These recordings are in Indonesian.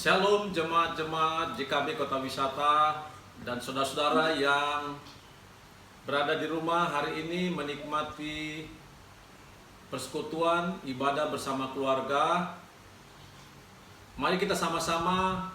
Shalom jemaat-jemaat JKB Kota Wisata dan saudara-saudara yang berada di rumah hari ini menikmati persekutuan ibadah bersama keluarga. Mari kita sama-sama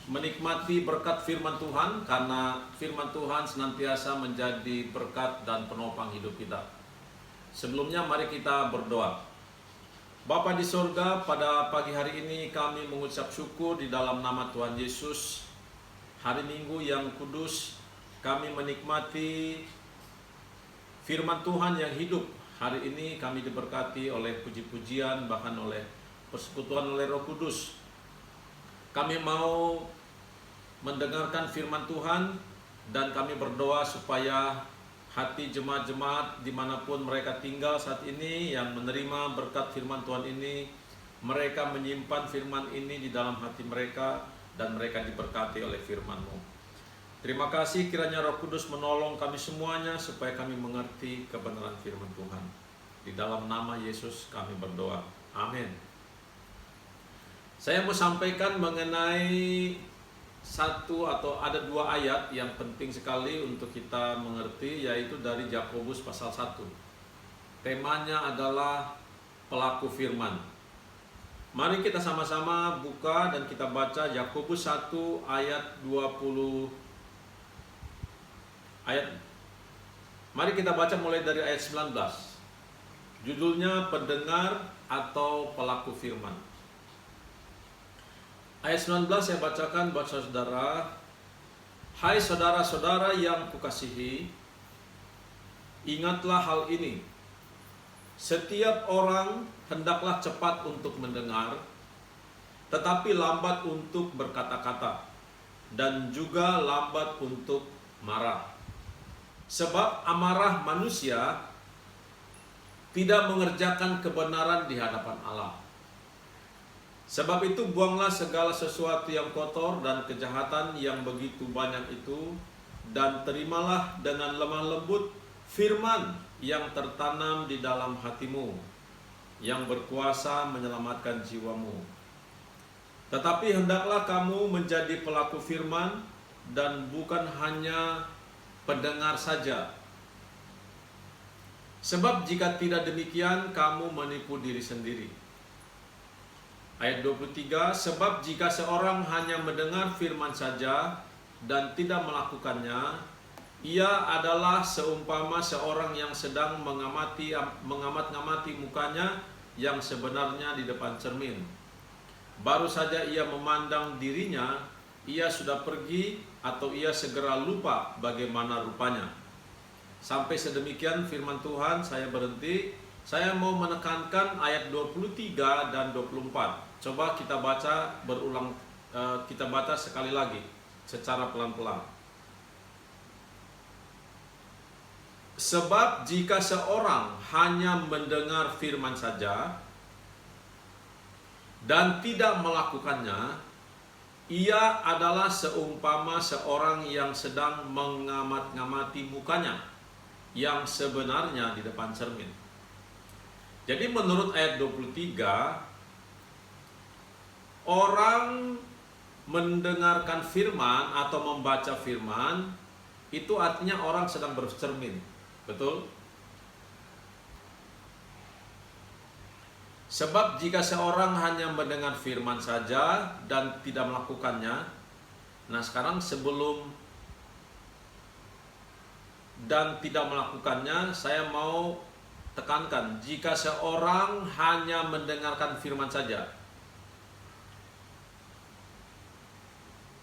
menikmati berkat firman Tuhan, karena firman Tuhan senantiasa menjadi berkat dan penopang hidup kita. Sebelumnya mari kita berdoa. Bapa di surga, pada pagi hari ini kami mengucap syukur di dalam nama Tuhan Yesus. Hari Minggu yang kudus, kami menikmati firman Tuhan yang hidup. Hari ini kami diberkati oleh puji-pujian, bahkan oleh persekutuan oleh Roh Kudus. Kami mau mendengarkan firman Tuhan dan kami berdoa supaya hati jemaat-jemaat dimanapun mereka tinggal saat ini yang menerima berkat firman Tuhan ini, mereka menyimpan firman ini di dalam hati mereka dan mereka diberkati oleh firman-Mu. Terima kasih kiranya Roh Kudus menolong kami semuanya supaya kami mengerti kebenaran firman Tuhan. Di dalam nama Yesus kami berdoa. Amin. Saya mau sampaikan mengenai ada dua ayat yang penting sekali untuk kita mengerti, yaitu dari Yakobus pasal 1. Temanya adalah pelaku firman. Mari kita sama-sama buka dan kita baca Yakobus 1 ayat 20. Mari kita baca mulai dari ayat 19. Judulnya pendengar atau pelaku firman. Ayat 19 saya bacakan buat saudara. Hai saudara-saudara yang kukasihi, ingatlah hal ini. Setiap orang hendaklah cepat untuk mendengar, tetapi lambat untuk berkata-kata, dan juga lambat untuk marah. Sebab amarah manusia tidak mengerjakan kebenaran di hadapan Allah. Sebab itu buanglah segala sesuatu yang kotor dan kejahatan yang begitu banyak itu, dan terimalah dengan lemah lembut firman yang tertanam di dalam hatimu, yang berkuasa menyelamatkan jiwamu. Tetapi hendaklah kamu menjadi pelaku firman dan bukan hanya pendengar saja. Sebab jika tidak demikian, kamu menipu diri sendiri. Ayat 23, sebab jika seorang hanya mendengar firman saja dan tidak melakukannya, ia adalah seumpama seorang yang sedang mengamat-ngamati mukanya yang sebenarnya di depan cermin. Baru saja ia memandang dirinya, ia sudah pergi atau ia segera lupa bagaimana rupanya. Sampai sedemikian firman Tuhan. Saya berhenti. Saya mau menekankan ayat 23 dan 24. Coba kita baca berulang, kita baca sekali lagi secara pelan-pelan. Sebab jika seorang hanya mendengar firman saja dan tidak melakukannya, ia adalah seumpama seorang yang sedang mengamat-ngamati mukanya yang sebenarnya di depan cermin. Jadi menurut ayat 23, orang mendengarkan firman atau membaca firman itu artinya orang sedang bercermin. Betul? Sebab jika seorang hanya mendengar firman saja dan tidak melakukannya. Nah sekarang sebelum dan tidak melakukannya, saya mau tekankan, jika seorang hanya mendengarkan firman saja,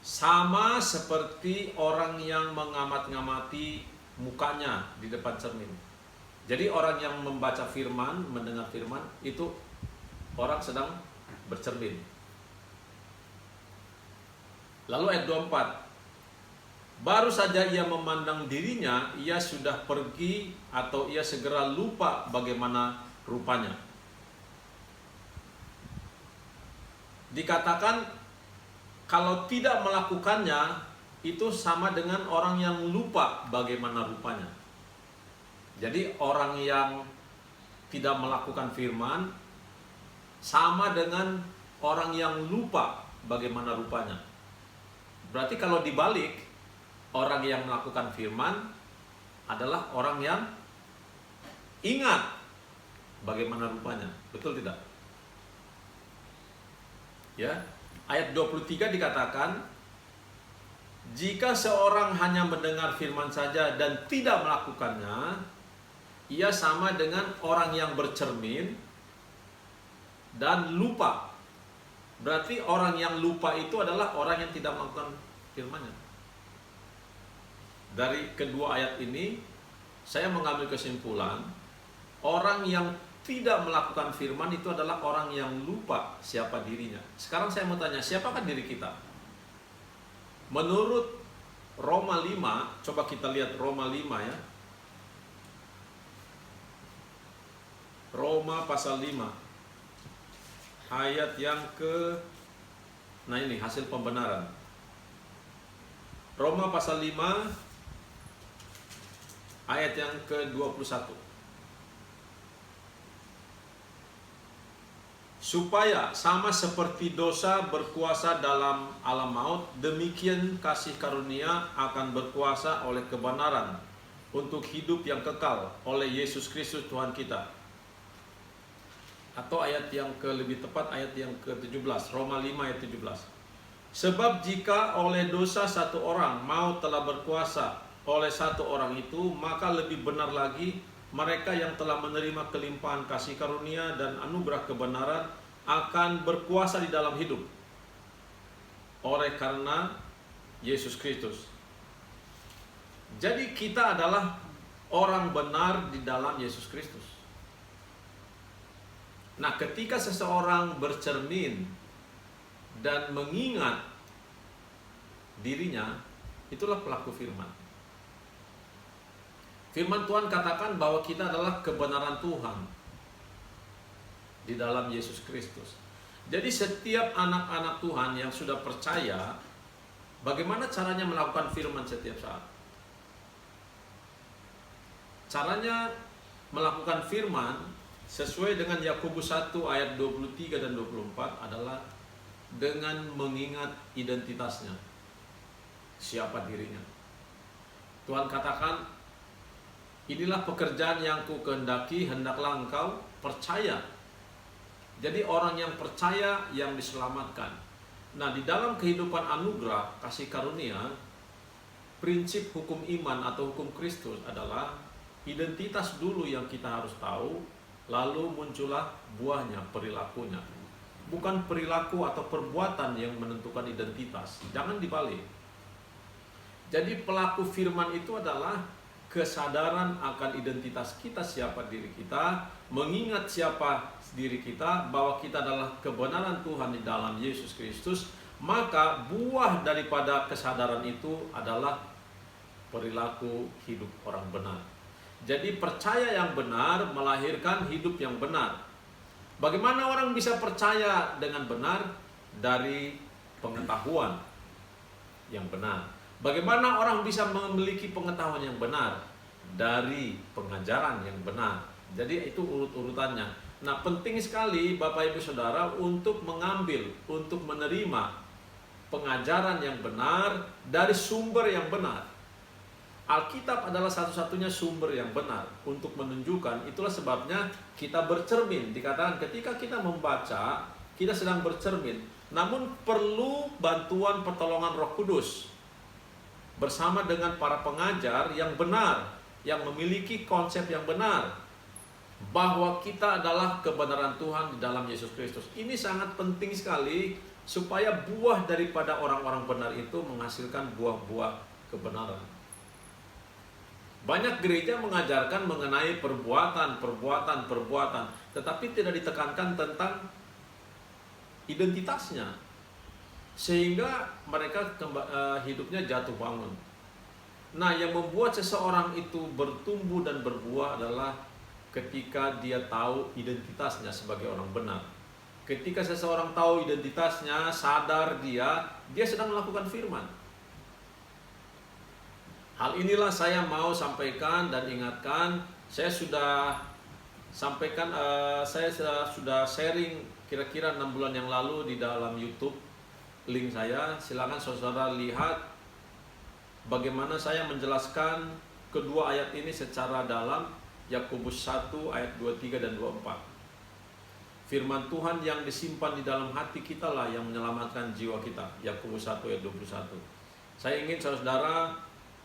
sama seperti orang yang mengamat-ngamati mukanya di depan cermin. Jadi orang yang membaca firman, mendengar firman, itu orang sedang bercermin. Lalu ayat 24, baru saja ia memandang dirinya, ia sudah pergi atau ia segera lupa bagaimana rupanya. Dikatakan kalau tidak melakukannya itu sama dengan orang yang lupa bagaimana rupanya. Jadi orang yang tidak melakukan firman sama dengan orang yang lupa bagaimana rupanya. Berarti kalau dibalik, orang yang melakukan firman adalah orang yang ingat bagaimana rupanya. Betul tidak? Ya, ayat 23 dikatakan, jika seorang hanya mendengar firman saja dan tidak melakukannya, ia sama dengan orang yang bercermin dan lupa. Berarti orang yang lupa itu adalah orang yang tidak melakukan firman-Nya. Dari kedua ayat ini, saya mengambil kesimpulan, orang yang tidak melakukan firman itu adalah orang yang lupa siapa dirinya. Sekarang saya mau tanya, siapakah diri kita? Menurut Roma 5, coba kita lihat Roma 5 ya. Roma pasal 5. Ayat yang nah ini hasil pembenaran. Roma pasal 5 ayat yang ke-21. Supaya sama seperti dosa berkuasa dalam alam maut, demikian kasih karunia akan berkuasa oleh kebenaran untuk hidup yang kekal oleh Yesus Kristus Tuhan kita. Atau ayat yang lebih tepat, ayat yang ke-17, Roma 5 ayat 17. Sebab jika oleh dosa satu orang maut telah berkuasa oleh satu orang itu, maka lebih benar lagi mereka yang telah menerima kelimpahan kasih karunia dan anugerah kebenaran akan berkuasa di dalam hidup oleh karena Yesus Kristus. Jadi kita adalah orang benar di dalam Yesus Kristus. Nah, ketika seseorang bercermin dan mengingat dirinya, itulah pelaku firman. Firman Tuhan katakan bahwa kita adalah kebenaran Tuhan di dalam Yesus Kristus. Jadi setiap anak-anak Tuhan yang sudah percaya, bagaimana caranya melakukan firman setiap saat? Caranya melakukan firman sesuai dengan Yakobus 1 ayat 23 dan 24 adalah dengan mengingat identitasnya. Siapa dirinya? Tuhan katakan, inilah pekerjaan yang ku kehendaki, hendaklah engkau percaya. Jadi orang yang percaya yang diselamatkan. Nah, di dalam kehidupan anugerah, kasih karunia, prinsip hukum iman atau hukum Kristus adalah identitas dulu yang kita harus tahu, lalu muncullah buahnya, perilakunya. Bukan perilaku atau perbuatan yang menentukan identitas. Jangan dibalik. Jadi pelaku firman itu adalah kesadaran akan identitas kita, siapa diri kita, mengingat siapa diri kita, bahwa kita adalah kebenaran Tuhan di dalam Yesus Kristus, maka buah daripada kesadaran itu adalah perilaku hidup orang benar. Jadi percaya yang benar melahirkan hidup yang benar. Bagaimana orang bisa percaya dengan benar? Dari pengetahuan yang benar. Bagaimana orang bisa memiliki pengetahuan yang benar? Dari pengajaran yang benar. Jadi itu urut-urutannya. Nah, penting sekali Bapak Ibu Saudara untuk mengambil, untuk menerima pengajaran yang benar dari sumber yang benar. Alkitab adalah satu-satunya sumber yang benar untuk menunjukkan. Itulah sebabnya kita bercermin. Dikatakan ketika kita membaca, kita sedang bercermin. Namun perlu bantuan pertolongan Roh Kudus bersama dengan para pengajar yang benar, yang memiliki konsep yang benar, bahwa kita adalah kebenaran Tuhan di dalam Yesus Kristus. Ini sangat penting sekali supaya buah daripada orang-orang benar itu menghasilkan buah-buah kebenaran. Banyak gereja mengajarkan mengenai perbuatan, tetapi tidak ditekankan tentang identitasnya, sehingga mereka hidupnya jatuh bangun. Nah, yang membuat seseorang itu bertumbuh dan berbuah adalah ketika dia tahu identitasnya sebagai orang benar. Ketika seseorang tahu identitasnya, sadar dia sedang melakukan firman. Hal inilah saya mau sampaikan dan ingatkan. Saya sudah sampaikan, saya sudah sharing kira-kira 6 bulan yang lalu di dalam YouTube link saya, silakan saudara lihat bagaimana saya menjelaskan kedua ayat ini secara dalam. Yakobus 1 ayat 23 dan 24. Firman Tuhan yang disimpan di dalam hati kita lah yang menyelamatkan jiwa kita. Yakobus 1 ayat 21. Saya ingin saudara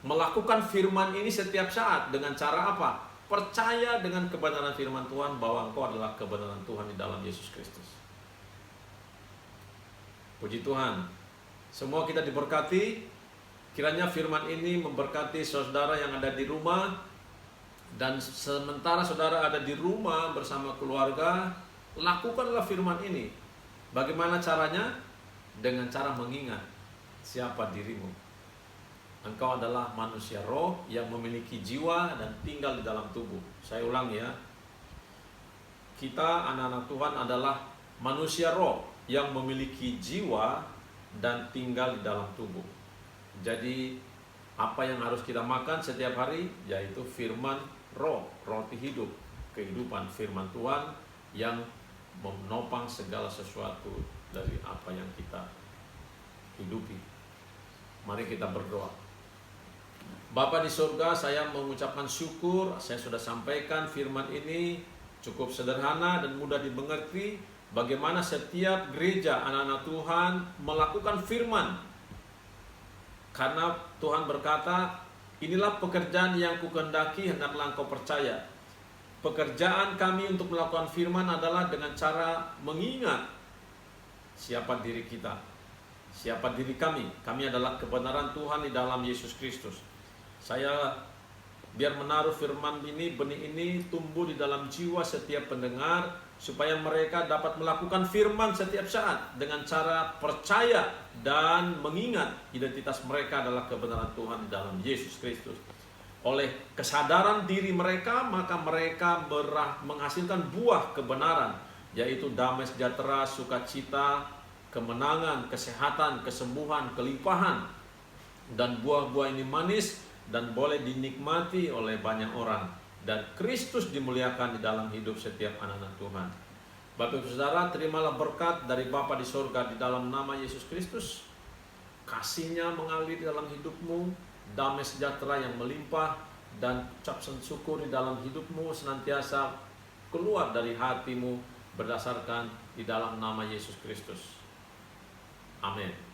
melakukan firman ini setiap saat. Dengan cara apa? Percaya dengan kebenaran firman Tuhan bahwa engkau adalah kebenaran Tuhan di dalam Yesus Kristus. Puji Tuhan. Semua kita diberkati. Kiranya firman ini memberkati saudara yang ada di rumah. Dan sementara saudara ada di rumah bersama keluarga, lakukanlah firman ini. Bagaimana caranya? Dengan cara mengingat siapa dirimu. Engkau adalah manusia roh yang memiliki jiwa dan tinggal di dalam tubuh. Saya ulang ya. Kita anak-anak Tuhan adalah manusia roh yang memiliki jiwa dan tinggal di dalam tubuh. Jadi apa yang harus kita makan setiap hari? Yaitu firman roh, roti hidup, kehidupan firman Tuhan yang menopang segala sesuatu dari apa yang kita hidupi. Mari kita berdoa. Bapa di surga, saya mengucapkan syukur, saya sudah sampaikan firman ini cukup sederhana dan mudah dimengerti. Bagaimana setiap gereja anak-anak Tuhan melakukan firman. Karena Tuhan berkata, inilah pekerjaan yang kukehendaki, hendaklah engkau percaya. Pekerjaan kami untuk melakukan firman adalah dengan cara mengingat siapa diri kita, siapa diri kami. Kami adalah kebenaran Tuhan di dalam Yesus Kristus. Saya biar menaruh firman ini, benih ini tumbuh di dalam jiwa setiap pendengar, supaya mereka dapat melakukan firman setiap saat dengan cara percaya dan mengingat identitas mereka adalah kebenaran Tuhan dalam Yesus Kristus. Oleh kesadaran diri mereka, maka mereka menghasilkan buah kebenaran, yaitu damai sejahtera, sukacita, kemenangan, kesehatan, kesembuhan, kelimpahan. Dan buah-buah ini manis dan boleh dinikmati oleh banyak orang. Dan Kristus dimuliakan di dalam hidup setiap anak-anak Tuhan. Bapak Ibu Saudara, terimalah berkat dari Bapa di surga di dalam nama Yesus Kristus. Kasih-Nya mengalir di dalam hidupmu, damai sejahtera yang melimpah, dan ucapan syukur di dalam hidupmu senantiasa keluar dari hatimu berdasarkan di dalam nama Yesus Kristus. Amin.